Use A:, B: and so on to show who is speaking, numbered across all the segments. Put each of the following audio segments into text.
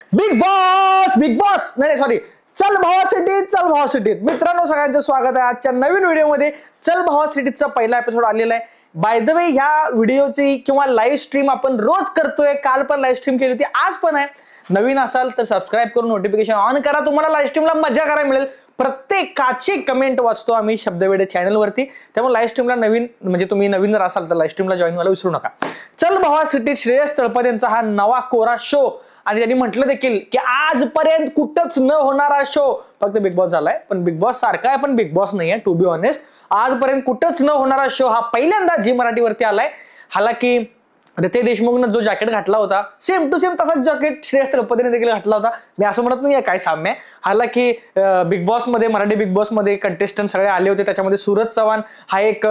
A: Big boss नाही sorry चल भावा सिटीत चल भावा सिटीत. मित्रांनो सगळ्यांचं स्वागत आहे आजच्या नवीन व्हिडिओमध्ये. चल भावा सिटीचा पहिला एपिसोड आलेला आहे. बाय द वे ह्या व्हिडिओची किंवा लाईव्ह स्ट्रीम आपण रोज करतोय. काल पण लाईव्ह स्ट्रीम केली होती, आज पण आहे. नवीन असाल तर सबस्क्राईब करून नोटिफिकेशन ऑन करा. तुम्हाला लाईव्ह स्ट्रीमला मजा करायला मिळेल. प्रत्येकाची कमेंट वाचतो आम्ही शब्दवेडे चॅनलवरती. त्यामुळे लाईव्ह स्ट्रीमला नवीन म्हणजे तुम्ही नवीन जर असाल तर लाईव्ह स्ट्रीमला जॉईन व्हायला विसरू नका. चल भावा सिटी श्रेयस तळपदे यांचा हा नवा कोरा शो आणि त्यांनी म्हटलं देखील की आजपर्यंत कुठंच न होणारा शो फक्त बिग बॉस झालाय. पण बिग बॉस सारखा आहे पण बिग बॉस नाही आहे. टू बी ऑनेस्ट आजपर्यंत कुठंच न होणारा शो हा पहिल्यांदा झी मराठीवरती आलाय. हालाकी रितेश देशमुखनं जो जॅकेट घातला होता सेम टू सेम तसाच जॅकेट श्रेयस तळपदेने देखील घातला होता. मी असं म्हणत नाही काय साम्य आहे. हालाकी बिग बॉस मध्ये मराठी बिग बॉस मध्ये कंटेस्टंट सगळे आले होते. त्याच्यामध्ये सूरज चव्हाण हा एक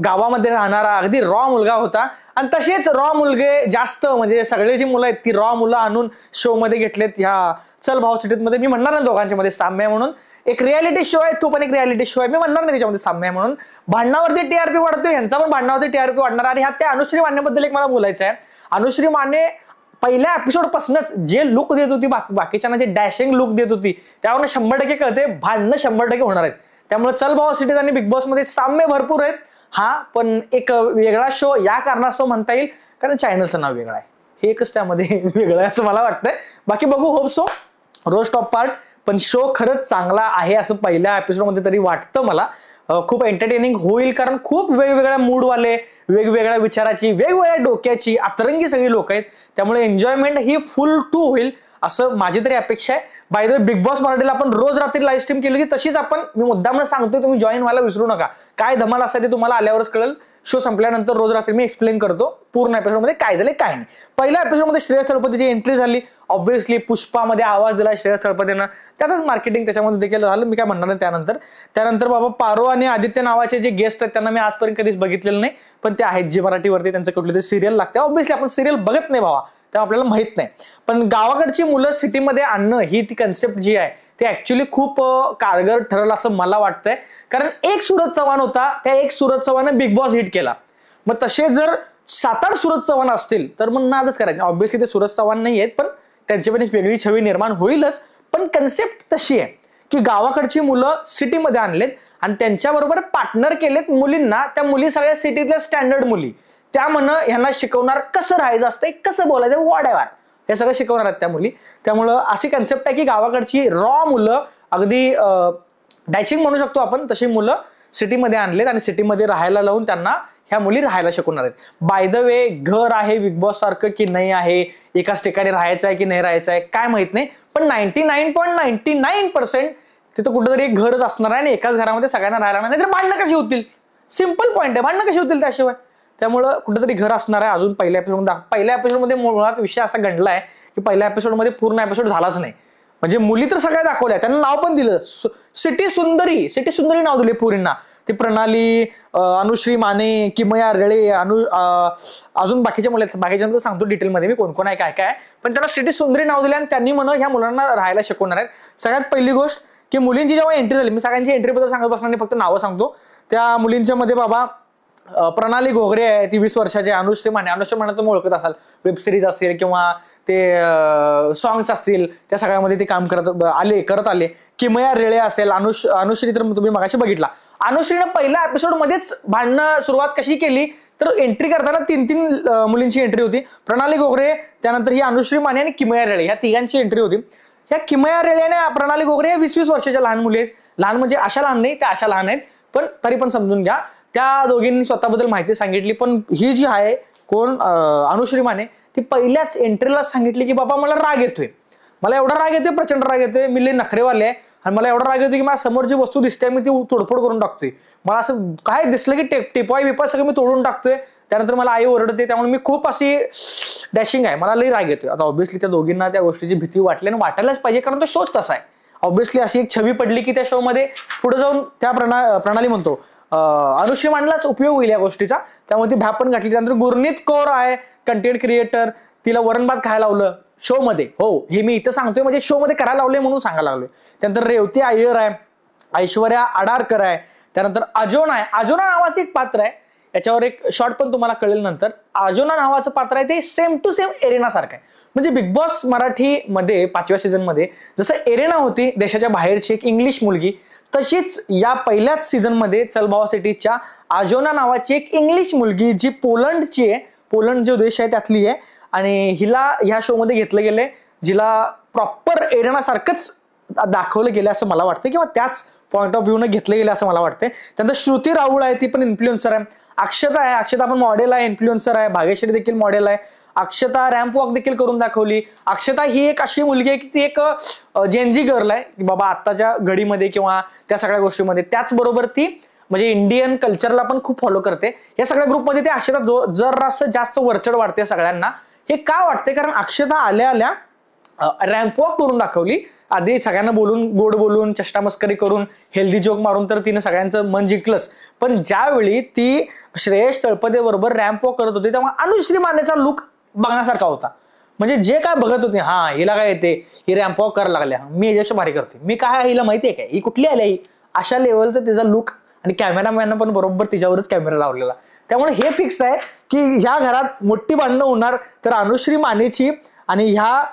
A: गावामध्ये राहणारा अगदी रॉ मुलगा होता. आणि तसेच रॉ मुलगे जास्त म्हणजे सगळे जी मुलं आहेत ती रॉ मुलं आणून शो मध्ये घेतलेत. ह्या चल भाव सिटीत मध्ये मी म्हणणार नाही दोघांच्या मध्ये साम्य म्हणून. एक रियालिटी शो आहे, तो पण एक रियालिटी शो आहे. मी म्हणणार नाही त्याच्यामध्ये साम्य आहे म्हणून. भांडणावरती टीआरपी वाढतोय, ह्यांचा पण भांडणावरती टीआरपी वाढणार. आणि ह्या त्या अनुश्री मानेबद्दल एक मला बोलायचं आहे. अनुश्री माने पहिल्या एपिसोड पासूनच जे लुक देत होती बाकीच्यांना जे डॅशिंग लुक देत होती त्यावरून 100% कळते भांडणं 100% होणार आहेत. त्यामुळे चल भाव सिटीत आणि बिग बॉस मध्ये साम्य भरपूर आहेत. हा पण एक वेगळा शो या कारणास्तव म्हणता येईल कारण चॅनलचं नाव वेगळं आहे. हे एकच त्यामध्ये वेगळं आहे असं मला वाटतंय. बाकी बघू, होप सो रोज टॉप पार्ट. पण शो खरंच चांगला आहे असं पहिल्या एपिसोडमध्ये तरी वाटतं मला. खूप एंटरटेनिंग होईल कारण खूप वेगवेगळ्या मूडवाले, वेगवेगळ्या विचाराची, वेगवेगळ्या डोक्याची अतरंगी सगळी लोक आहेत. त्यामुळे एन्जॉयमेंट ही फुल टू होईल असं माझी तरी अपेक्षा आहे. By the way big boss मराठीला आपण रोज रात्री लाईव्ह स्ट्रीम केली होती तशीच आपण मी मुद्दाम सांगतोय तुम्ही जॉईन व्हायला विसरू नका. काय धमाल असते ते तुम्हाला आल्यावरच कळेल. शो संपल्यानंतर रोज रात्री मी एक्सप्लेन करतो पूर्ण एपिसोडमध्ये काय झाले काय नाही. पहिल्या एपिसोडमध्ये श्रेयस तळपदेची एंट्री झाली. ऑब्व्हियसली पुष्पामध्ये आवाज दिला श्रेयस तळपदेनं, त्याचंच मार्केटिंग त्याच्यामध्ये देखील झालं. मी काय म्हणणार नाही. त्यानंतर बाबा पारो आणि आदित्य नावाचे जे गेस्ट आहेत त्यांना मी आजपर्यंत कधीच बघितलेलं नाही. पण ते आहेत झी मराठीवरती, त्यांचं कुठली तरी सिरियल लागते. ऑब्व्हियसली आपण सिरियल बघत नाही भावा, तेव्हा आपल्याला माहित नाही. पण गावाकडची मुलं सिटीमध्ये आणणं ही ती कन्सेप्ट जी आहे ते ऍक्च्युली खूप कारगर ठरलं असं मला वाटतंय. कारण एक सूरज चव्हाण होता, त्या एक सूरज चव्हाणने बिग बॉस हिट केला. मग तसे जर 7-8 सूरज चव्हाण असतील तर मग नादच करायचे. ऑब्व्हियसली ते सूरज चव्हाण नाही आहेत पण त्यांची पण एक वेगळी छवी निर्माण होईलच. पण कन्सेप्ट तशी आहे की गावाकडची मुलं सिटीमध्ये आणलेत आणि त्यांच्याबरोबर पार्टनर केलेत मुलींना. त्या मुली सगळ्या सिटीतल्या स्टँडर्ड मुली. त्या ह्यांना शिकवणार कसं राहायचं असतंय, कसं बोलायचं, वॉट एव्हर हे सगळं शिकवणार आहेत त्या मुली. त्यामुळं अशी कन्सेप्ट आहे की गावाकडची रॉ मुलं अगदी डॅशिंग म्हणू शकतो आपण तशी मुलं सिटीमध्ये आणलेत आणि सिटीमध्ये राहायला लावून त्यांना ह्या मुली राहायला शिकवणार आहेत. बाय द वे घर आहे बिग बॉस सारखं की नाही आहे, एकाच ठिकाणी राहायचं आहे की नाही राहायचं आहे काय माहित नाही. पण 99.99% तिथं कुठेतरी एक घरच असणार आहे आणि एकाच घरामध्ये सगळ्यांना राहायला नाही तर भांडणं कशी होतील. सिम्पल पॉईंट आहे, भांडणं कशी होतील त्याशिवाय. त्यामुळं कुठेतरी घर असणार आहे. अजून पहिल्या एपिसोडमध्ये मुळात विषय असा घडलाय की पहिल्या एपिसोडमध्ये पूर्ण एपिसोड झालाच नाही. म्हणजे मुली तर सगळ्या दाखवल्या, त्यांना नाव पण दिलं सिटी सुंदरी नाव दिले पुरींना. ती प्रणाली, अनुश्री माने, किमया रेळे, अजून बाकीच्या सांगतो डिटेलमध्ये मी कोण कोण आहे काय काय. पण त्यांना सिटी सुंदरी नाव दिले आणि त्यांनी ह्या मुलांना राहायला शिकवणार आहेत. सगळ्यात पहिली गोष्ट की मुलींची जेव्हा एंट्री झाली, मी सगळ्यांची एंट्री बद्दल सांगत बसणार नाही, फक्त नावं सांगतो. त्या मुलींच्या मध्ये बाबा प्रणाली घोगरे आहे, ती 20 वर्षाची. अनुश्री माने तुम्ही ओळखत असाल, वेब सिरीज असतील किंवा ते सॉंग्स असतील त्या सगळ्यामध्ये ते काम करत आले. किमया रेळे असेल, अनुश्री तर तुम्ही मगाशी बघितला. अनुश्रीनं पहिल्या एपिसोड मध्येच भांडणं सुरुवात कशी केली तर एंट्री करताना 3 मुलींची एंट्री होती. प्रणाली घोगरे, त्यानंतर ही अनुश्री माने आणि किमया रेळे ह्या तिघांची एंट्री होती. ह्या किमया रेळे आणि प्रणाली घोगरे या 20-20 वर्षाच्या लहान मुली आहेत. लहान म्हणजे अशा लहान नाही, त्या अशा लहान आहेत पण तरी पण समजून घ्या. त्या दोघींनी स्वतःबद्दल माहिती सांगितली. पण ही जी आहे कोण अनुश्री माने ती पहिल्याच एंट्रीला सांगितली की बाबा मला राग येतोय, मला एवढा राग येतोय, प्रचंड राग येतोय, मी लय नखरेवाले आहे आणि मला एवढा राग येतोय की माझ्या समोर जी वस्तू दिसते मी ती तोडफोड करून टाकतोय. मला असं काय दिसलं की टिपाय बिपाय सगळं मी तोडून टाकतोय. त्यानंतर मला आई ओरडते. त्यामुळे मी खूप अशी डॅशिंग आहे, मला लय राग येतोय. आता ऑब्व्हियसली त्या दोघींना त्या गोष्टीची भीती वाटली आणि वाटायलाच पाहिजे कारण तो शोच तसा आहे. ऑब्व्हियसली अशी एक छवी पडली की त्या शो मध्ये पुढे जाऊन त्या प्रणाली म्हणतो अनुश्री मानलाच उपयोग होईल या गोष्टीचा. त्यामुळे ती भ्याप पण घातली. त्यानंतर गुरनीत कौर आहे कंटेंट क्रिएटर, तिला वरण भात खायला लावलं शो मध्ये. हो, हे मी इथं सांगतोय म्हणजे शो मध्ये करायला लावले म्हणून सांगायला लागलोय. त्यानंतर रेवती अय्यर आहे, ऐश्वर्या आडारकर आहे. त्यानंतर अजोना नावाचं एक पात्र आहे, याच्यावर एक शॉर्ट पण तुम्हाला कळेल नंतर. आजोना नावाचं पात्र आहे ते सेम टू सेम एरेना सारखं आहे. म्हणजे बिग बॉस मराठी मध्ये 5व्या सीझन मध्ये जसं एरेना होती देशाच्या बाहेरची एक इंग्लिश मुलगी, तशीच या पहिल्याच सीझन मध्ये चल भावा सिटीच्या आजोना नावाची एक इंग्लिश मुलगी जी पोलंडची आहे, पोलंड जो देश आहे त्यातली आहे, आणि हिला ह्या शो मध्ये घेतलं गेलंय, जिला प्रॉपर एरेना सारखंच दाखवलं गेलं असं मला वाटतं, किंवा त्याच पॉईंट ऑफ व्ह्यू न घेतलं गेलं असं मला वाटतं. त्यानंतर श्रुती राहुल आहे, ती पण इन्फ्लुएन्सर आहे. अक्षता आहे, अक्षता पण मॉडेल आहे, इन्फ्लुएन्सर आहे. भाग्यश्री देखील मॉडेल आहे. अक्षता रॅम्प वॉक देखील करून दाखवली. अक्षता ही एक अशी मुलगी आहे की ती एक जेनजी गर्ल आहे की बाबा आत्ताच्या घडीमध्ये किंवा त्या सगळ्या गोष्टीमध्ये. त्याचबरोबर ती म्हणजे इंडियन कल्चरला पण खूप फॉलो करते. या सगळ्या ग्रुपमध्ये ते अक्षता जरासं जास्त वरचढ वाटते सगळ्यांना. हे का वाटते? कारण अक्षता आल्या आल्या रॅम्प वॉक करून दाखवली. आधी सगळ्यांना बोलून, गोड बोलून, चष्टा मस्करी करून, हेल्दी जोक मारून तर तिने सगळ्यांचं मन जिंकलंच. पण ज्यावेळी ती श्रेयस तळपदे बरोबर रॅम्प वॉक करत होती तेव्हा अनुश्री मानेचा लुक बघण्यासारखा होता. म्हणजे जे काय बघत होते, हा हिला काय येते, ही रॅम्प वॉक करायला लागल्या, मी याच्याशी भारी करते, मी काय हिला माहिती आहे काय, ही कुठली आली ही, अशा लेवलचं तिचा लुक. आणि कॅमेरामॅन पण बरोबर तिच्यावरच कॅमेरा लावलेला. त्यामुळे हे फिक्स आहे की ह्या घरात मोठी भांडणं होणार तर अनुश्री मानेची आणि ह्या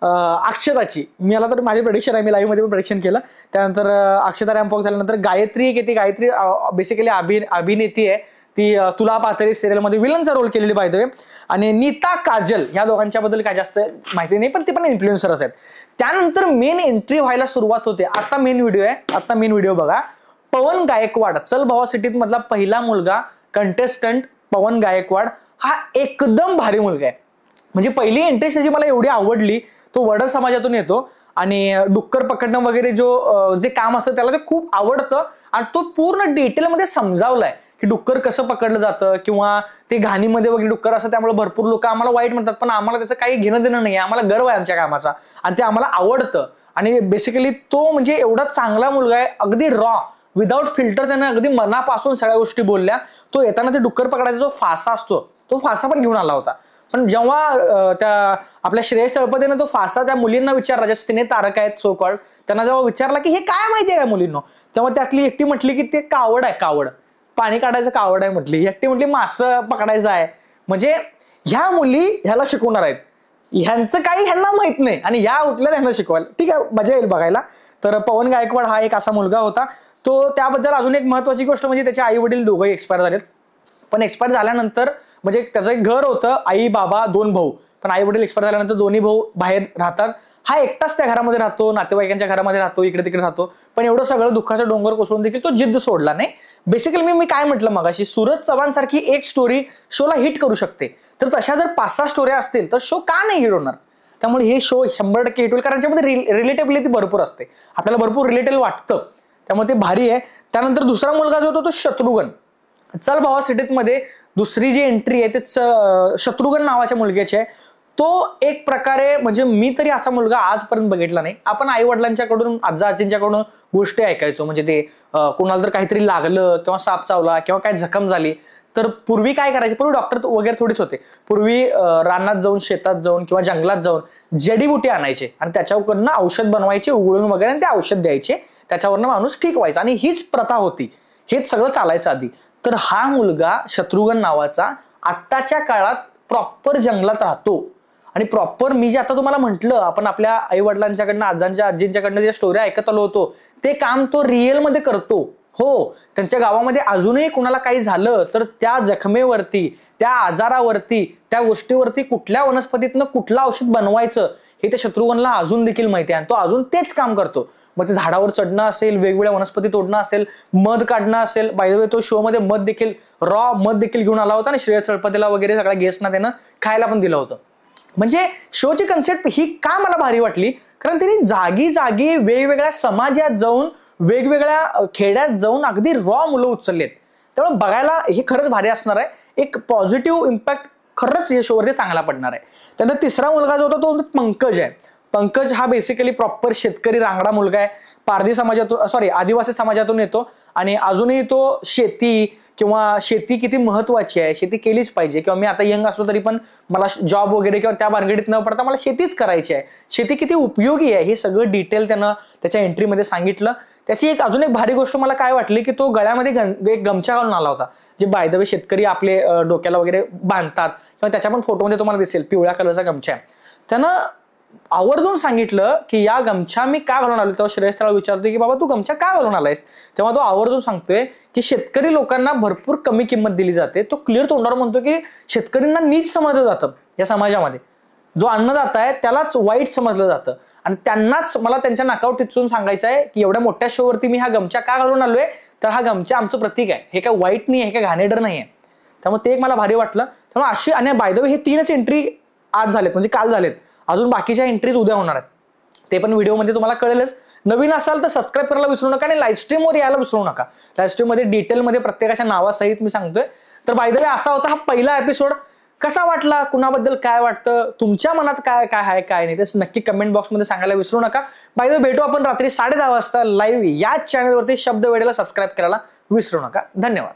A: अक्षताची. मला तर माझे प्रेडिक्शन आहे, मी लाईव्ह मध्ये पण प्रेडिक्शन केलं. त्यानंतर अक्षता रॅम्प वॉक झाल्यानंतर गायत्री एक येते. गायत्री बेसिकली अभिनेती आहे, ती तुला पाथरी सिरियलमध्ये विलनचा रोल केलेली बाय द वे. आणि नीता काजल, ह्या दोघांच्या बद्दल काय जास्त माहिती नाही, पण ते पण इन्फ्लुएन्सरच आहेत. त्यानंतर मेन एंट्री व्हायला सुरुवात होते. आता मेन व्हिडिओ आहे, आता मेन व्हिडिओ बघा. पवन गायकवाड, चल भावा सिटीत मधला पहिला मुलगा कंटेस्टंट पवन गायकवाड, हा एकदम भारी मुलगा आहे. म्हणजे पहिली एंट्री त्याची मला एवढी आवडली. तो वडर समाजातून येतो आणि डुक्कर पकडणं वगैरे जे काम असतं त्याला ते खूप आवडतं. आणि तो पूर्ण डिटेलमध्ये समजावलाय की डुक्कर कसं पकडलं जातं, किंवा ते घाणीमध्ये वगैरे डुक्कर असतं, त्यामुळे भरपूर लोक आम्हाला वाईट म्हणतात, पण आम्हाला त्याचं काही घेणं देणं नाही. आम्हाला गर्व आहे आमच्या कामाचा आणि ते आम्हाला आवडतं. आणि बेसिकली तो म्हणजे एवढा चांगला मुलगा आहे, अगदी रॉ विदाऊट फिल्टर त्याने अगदी मनापासून सगळ्या गोष्टी बोलल्या. तो येताना ते डुक्कर पकडायचा जो फासा असतो तो फासा पण घेऊन आला होता. पण जेव्हा त्या आपल्या श्रेयस तळपदेनं तो फासा त्या मुलींना विचारला, ज्या सिने तारक आहेत सो कॉल्ड, त्यांना जेव्हा विचारला की हे काय माहितीये का मुलींना, तेव्हा त्यातली एकटी म्हटली की ते कावड आहे, कावड, पाणी काढायचं कावड आहे म्हटली. एकटी म्हटली मासं पकडायचं आहे. म्हणजे ह्या मुली ह्याला शिकवणार आहेत, ह्यांचं काही ह्यांना माहित नाही आणि ह्या उठल्या त्यांना शिकवायला. ठीक आहे, मजा येईल बघायला. तर पवन गायकवाड हा एक असा मुलगा होता. तो त्याबद्दल अजून एक महत्वाची गोष्ट म्हणजे त्याचे आई वडील दोघंही एक्सपायर झालेत. पण एक्सपायर झाल्यानंतर म्हणजे त्याचं एक घर होतं, आई बाबा 2 भाऊ, पण आई वडील एक्सपायर झाल्यानंतर दोन्ही भाऊ बाहेर राहतात. हा एकटाच त्या घरामध्ये राहतो, नातेवाईकांच्या घरामध्ये राहतो, इकडे तिकडे राहतो. पण एवढं सगळं दुःखाचं डोंगर कोसळून देखील तो जिद्द सोडला नाही. बेसिकली मी काय म्हटलं मगाशी, सूरज चव्हाण सारखी एक स्टोरी शोला हिट करू शकते. तर तशा जर 5-6 स्टोऱ्या असतील तर शो का नाही हिट होणार? त्यामुळे हे शो 100% हिट होईल, कारण त्याच्यामध्ये रिलेटेबिलिटी भरपूर असते, आपल्याला भरपूर रिलेटेबल वाटतं, त्यामुळे ते भारी आहे. त्यानंतर दुसरा मुलगा जो होता तो शत्रुघ्न. चल भावा सिटीत मध्ये दुसरी जी एंट्री आहे ते शत्रुघ्न नावाच्या मुलग्याची आहे. तो एक प्रकारे म्हणजे मी तरी असा मुलगा आजपर्यंत बघितला नाही. आपण आई वडिलांच्याकडून, आजा आजींच्याकडून गोष्टी ऐकायचो, म्हणजे ते कोणाला जर काहीतरी लागलं किंवा साप चावला किंवा काय जखम झाली तर पूर्वी काय करायचे, पूर्वी डॉक्टर वगैरे थोडीच होते. पूर्वी रानात जाऊन, शेतात जाऊन किंवा जंगलात जाऊन जडीबुटी आणायचे आणि त्याच्यावरनं औषध बनवायचे उघडून वगैरे आणि ते औषध द्यायचे, त्याच्यावरनं माणूस ठीक व्हायचा. आणि हीच प्रथा होती, हेच सगळं चालायचं आधी. तर हा मुलगा शत्रुघ्न नावाचा आत्ताच्या काळात प्रॉपर जंगलात राहतो आणि प्रॉपर मी जे आता तुम्हाला म्हटलं, आपण आपल्या आई वडिलांच्याकडनं, आजांच्या आजींच्याकडनं जे स्टोरी ऐकत आलो होतो ते काम तो रिअलमध्ये करतो. हो, त्यांच्या गावामध्ये अजूनही कुणाला काही झालं तर त्या जखमेवरती, त्या आजारावरती, त्या गोष्टीवरती कुठल्या वनस्पतीतनं कुठलं औषध बनवायचं हे त्या शत्रुघ्नला अजून देखील माहिती आहे आणि तो अजून तेच काम करतो. मग ते झाडावर चढणं असेल, वेगवेगळ्या वनस्पती तोडणं असेल, मध काढणं असेल. बाय द वे तो शो मध्ये मध देखील, रॉ मध देखील घेऊन आला होता आणि श्रेयस तळपदेला वगैरे सगळ्या गेस्टना त्यानं खायला पण दिलं होतं. म्हणजे शोची कन्सेप्ट ही का मला भारी वाटली, कारण त्यांनी जागी जागी वेगवेगळ्या समाजात जाऊन, वेगवेगळ्या खेड्यात जाऊन अगदी रॉ मुलं उचललेत. त्यामुळे बघायला हे खरंच भारी असणार आहे. एक पॉझिटिव्ह इम्पॅक्ट खरंच या शोवरती चांगला पडणार आहे. त्यानंतर तिसरा मुलगा जो होता तो पंकज आहे. पंकज हा बेसिकली प्रॉपर शेतकरी रांगडा मुलगा आहे, पारधी समाजातून सॉरी आदिवासी समाजातून येतो आणि अजूनही तो शेती किंवा शेती किती महत्वाची आहे, शेती केलीच पाहिजे, किंवा मी आता यंग असलो तरी पण मला जॉब वगैरे किंवा त्या भानगडीत न पडता मला शेतीच करायची आहे, शेती किती उपयोगी आहे हे सगळं डिटेल त्यानं त्याच्या एंट्रीमध्ये सांगितलं. त्याची अजून एक भारी गोष्ट मला काय वाटली की तो गळ्यामध्ये एक गमछा घालून आला होता, जे बाय द वे शेतकरी आपले डोक्याला वगैरे बांधतात, किंवा त्याच्या पण फोटोमध्ये तुम्हाला दिसेल पिवळ्या कलरचा गमछा आहे. त्यानं आवर्जून सांगितलं की या गमछा मी का घालून आलो. तेव्हा श्रेयस त्याला विचारतोय की बाबा तू गमछा का घालून आलायस, तेव्हा तो आवर्जून सांगतोय की शेतकरी लोकांना भरपूर कमी किंमत दिली जाते. तो क्लिअर तोंडावर म्हणतो की शेतकऱ्यांना नीच समजलं जातं या समाजामध्ये, जो अन्नदाता आहे त्यालाच वाईट समजलं जातं, आणि त्यांनाच मला त्यांच्या नाकावर टिचून सांगायचं आहे की एवढ्या मोठ्या शोवरती मी हा गमछा का घालून आलोय, तर हा गमछा आमचं प्रतीक आहे, हे काय वाईट नाही, हे काय घाणेरडर नाही आहे. त्यामुळे ते एक मला भारी वाटलं. त्यामुळे अशी, आणि बाय द वे हे 3च एंट्री आज झालेत, म्हणजे काल झालेत, अजून बाकीच्या एंट्रीज उद्या होणार आहेत, ते पण व्हिडिओमध्ये तुम्हाला कळेलच. नवीन असाल तर सबस्क्राईब करायला विसरू नका आणि लाईव्ह स्ट्रीमवर यायला विसरू नका. लाईव्ह स्ट्रीममध्ये डिटेलमध्ये प्रत्येकाच्या नावासहित मी सांगतोय. तर बाय द वे असा होता हा पहिला एपिसोड. कसा वाटला, कुणाबद्दल काय वाटतं, तुमच्या मनात काय काय आहे काय नाही, ते नक्की कमेंट बॉक्समध्ये सांगायला विसरू नका. बाय द वे भेटू आपण रात्री 10:30 वाजता लाईव्ह याच चॅनलवरती. शब्द वेळेला सबस्क्राईब करायला विसरू नका. धन्यवाद.